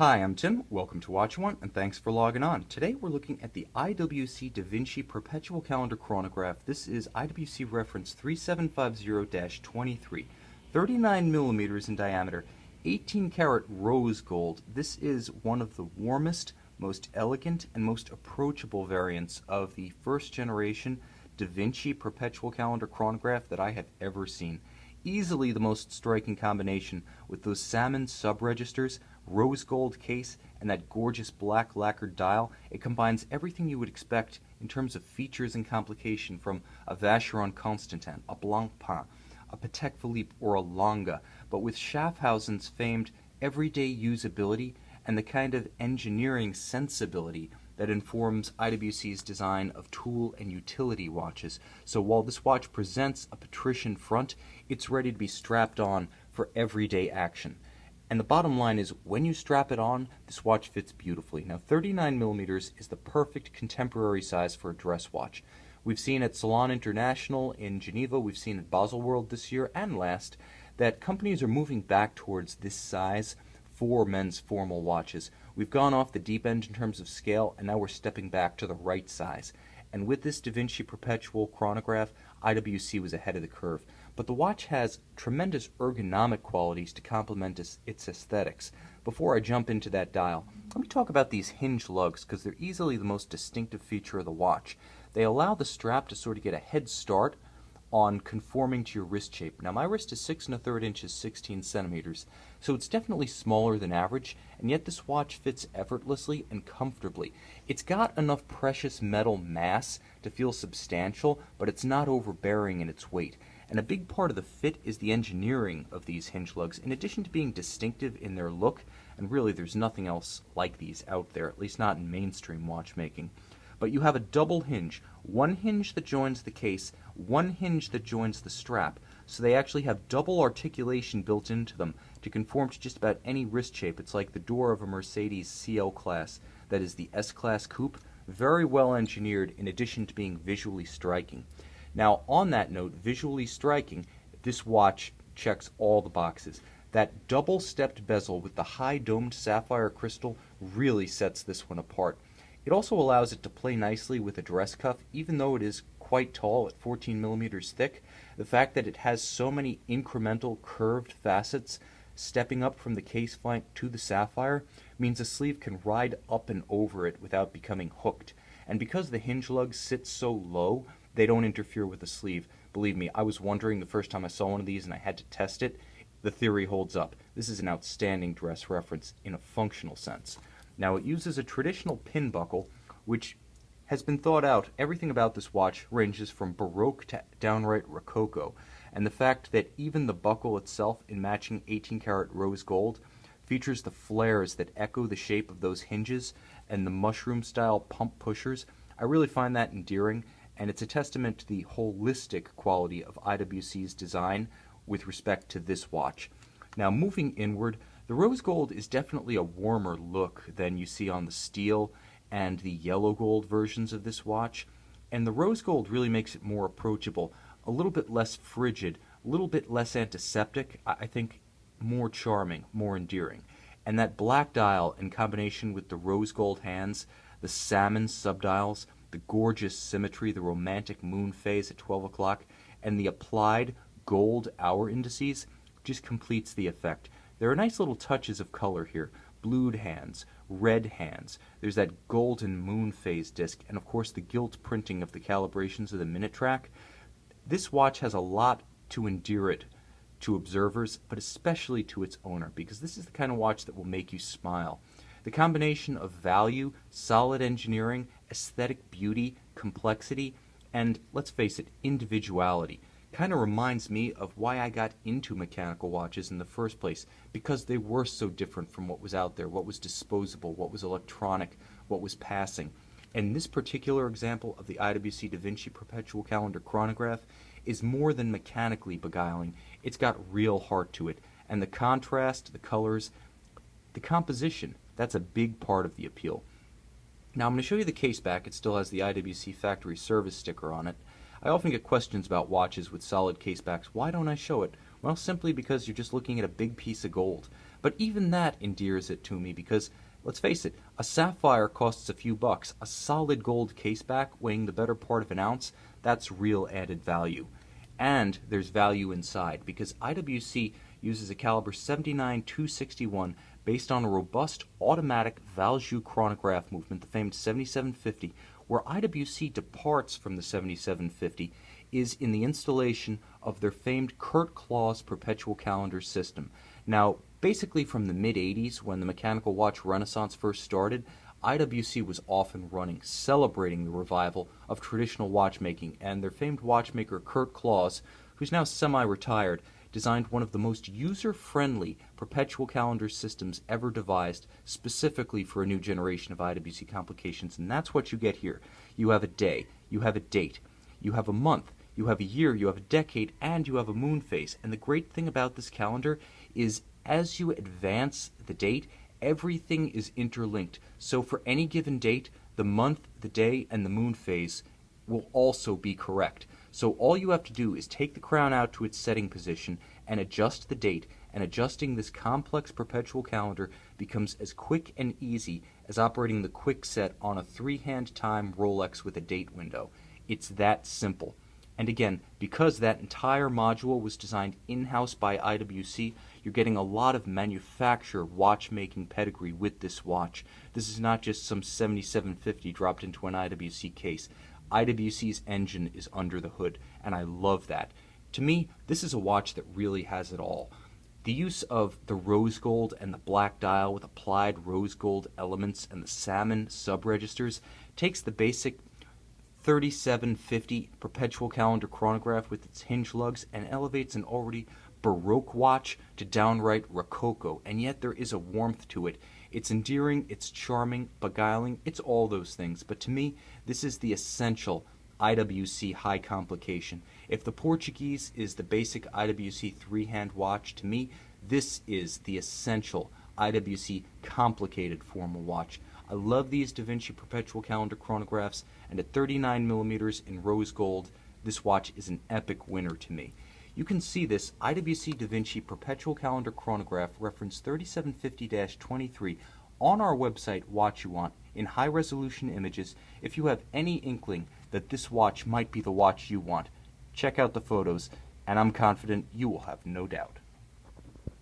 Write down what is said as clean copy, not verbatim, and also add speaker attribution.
Speaker 1: Hi, I'm Tim. Welcome to Watch One, and thanks for logging on. Today we're looking at the IWC DaVinci Perpetual Calendar Chronograph. This is IWC reference 3750-23, 39 millimeters in diameter, 18 karat rose gold. This is one of the warmest, most elegant, and most approachable variants of the first generation DaVinci Perpetual Calendar Chronograph that I have ever seen. Easily the most striking combination with those salmon sub-registers, rose gold case, and that gorgeous black lacquered dial. It combines everything you would expect in terms of features and complication from a Vacheron Constantin, a Blancpain, a Patek Philippe, or a Lange, but with Schaffhausen's famed everyday usability and the kind of engineering sensibility that informs IWC's design of tool and utility watches. So while this watch presents a patrician front, it's ready to be strapped on for everyday action. And the bottom line is, when you strap it on, this watch fits beautifully. Now, 39 millimeters is the perfect contemporary size for a dress watch. We've seen at Salon International in Geneva, we've seen at Baselworld this year and last, that companies are moving back towards this size for men's formal watches. We've gone off the deep end in terms of scale, and now we're stepping back to the right size. And with this DaVinci Perpetual Chronograph, IWC was ahead of the curve. But the watch has tremendous ergonomic qualities to complement its aesthetics. Before I jump into that dial, let me talk about these hinge lugs, because they're easily the most distinctive feature of the watch. They allow the strap to sort of get a head start on conforming to your wrist shape. Now, my wrist is 6 1/3 inches, 16 centimeters, so it's definitely smaller than average, and yet this watch fits effortlessly and comfortably. It's got enough precious metal mass to feel substantial, but it's not overbearing in its weight. And a big part of the fit is the engineering of these hinge lugs, in addition to being distinctive in their look, and really there's nothing else like these out there, at least not in mainstream watchmaking. But you have a double hinge, one hinge that joins the case, one hinge that joins the strap, so they actually have double articulation built into them to conform to just about any wrist shape. It's like the door of a Mercedes CL class, that is the S-Class coupe, very well engineered in addition to being visually striking. Now, on that note, visually striking, this watch checks all the boxes. That double-stepped bezel with the high-domed sapphire crystal really sets this one apart. It also allows it to play nicely with a dress cuff, even though it is quite tall at 14 millimeters thick. The fact that it has so many incremental curved facets stepping up from the case flank to the sapphire means a sleeve can ride up and over it without becoming hooked. And because the hinge lugs sit so low, they don't interfere with the sleeve. Believe me, I was wondering the first time I saw one of these and I had to test it. The theory holds up. This is an outstanding dress reference in a functional sense. Now, it uses a traditional pin buckle, which has been thought out. Everything about this watch ranges from Baroque to downright Rococo. And the fact that even the buckle itself, in matching 18 karat rose gold, features the flares that echo the shape of those hinges and the mushroom-style pump pushers, I really find that endearing, and it's a testament to the holistic quality of IWC's design with respect to this watch. Now, moving inward, the rose gold is definitely a warmer look than you see on the steel and the yellow gold versions of this watch, and the rose gold really makes it more approachable, a little bit less frigid, a little bit less antiseptic, I think more charming, more endearing. And that black dial in combination with the rose gold hands, the salmon subdials, the gorgeous symmetry, the romantic moon phase at 12 o'clock, and the applied gold hour indices just completes the effect. There are nice little touches of color here. Blued hands, red hands. There's that golden moon phase disc, and of course the gilt printing of the calibrations of the minute track. This watch has a lot to endear it to observers, but especially to its owner, because this is the kind of watch that will make you smile. The combination of value, solid engineering, aesthetic beauty, complexity, and, let's face it, individuality kind of reminds me of why I got into mechanical watches in the first place, because they were so different from what was out there, what was disposable, what was electronic, what was passing. And this particular example of the IWC DaVinci Perpetual Calendar Chronograph is more than mechanically beguiling. It's got real heart to it, and the contrast, the colors, the composition, that's a big part of the appeal. Now, I'm going to show you the case back. It still has the IWC factory service sticker on it. I often get questions about watches with solid case backs. Why don't I show it? Well, simply because you're just looking at a big piece of gold. But even that endears it to me because, let's face it, a sapphire costs a few bucks. A solid gold caseback weighing the better part of an ounce, that's real added value. And there's value inside because IWC uses a caliber 79-261 based on a robust automatic Valjoux chronograph movement, the famed 7750. Where IWC departs from the 7750 is in the installation of their famed Kurt Klaus Perpetual Calendar system. Now, basically from the mid-80s, when the mechanical watch renaissance first started, IWC was off and running, celebrating the revival of traditional watchmaking, and their famed watchmaker Kurt Klaus, who's now semi-retired, designed one of the most user-friendly perpetual calendar systems ever devised specifically for a new generation of IWC complications, and that's what you get here. You have a day, you have a date, you have a month, you have a year, you have a decade, and you have a moon phase. And the great thing about this calendar is as you advance the date, everything is interlinked. So for any given date, the month, the day, and the moon phase will also be correct. So all you have to do is take the crown out to its setting position and adjust the date, and adjusting this complex perpetual calendar becomes as quick and easy as operating the quick set on a 3-hand time Rolex with a date window. It's that simple. And again, because that entire module was designed in-house by IWC, you're getting a lot of manufacturer watchmaking pedigree with this watch. This is not just some 7750 dropped into an IWC case. IWC's engine is under the hood, and I love that. To me, this is a watch that really has it all. The use of the rose gold and the black dial with applied rose gold elements and the salmon sub-registers takes the basic 3750 perpetual calendar chronograph with its hinge lugs and elevates an already Baroque watch to downright Rococo, and yet there is a warmth to it. It's endearing, it's charming, beguiling, it's all those things. But to me, this is the essential IWC high complication. If the Portuguese is the basic IWC 3-hand watch, to me, this is the essential IWC complicated formal watch. I love these DaVinci Perpetual Calendar chronographs, and at 39mm in rose gold, this watch is an epic winner to me. You can see this IWC DaVinci Perpetual Calendar Chronograph reference 3750-23 on our website Watch You Want in high-resolution images if you have any inkling that this watch might be the watch you want. Check out the photos, and I'm confident you will have no doubt.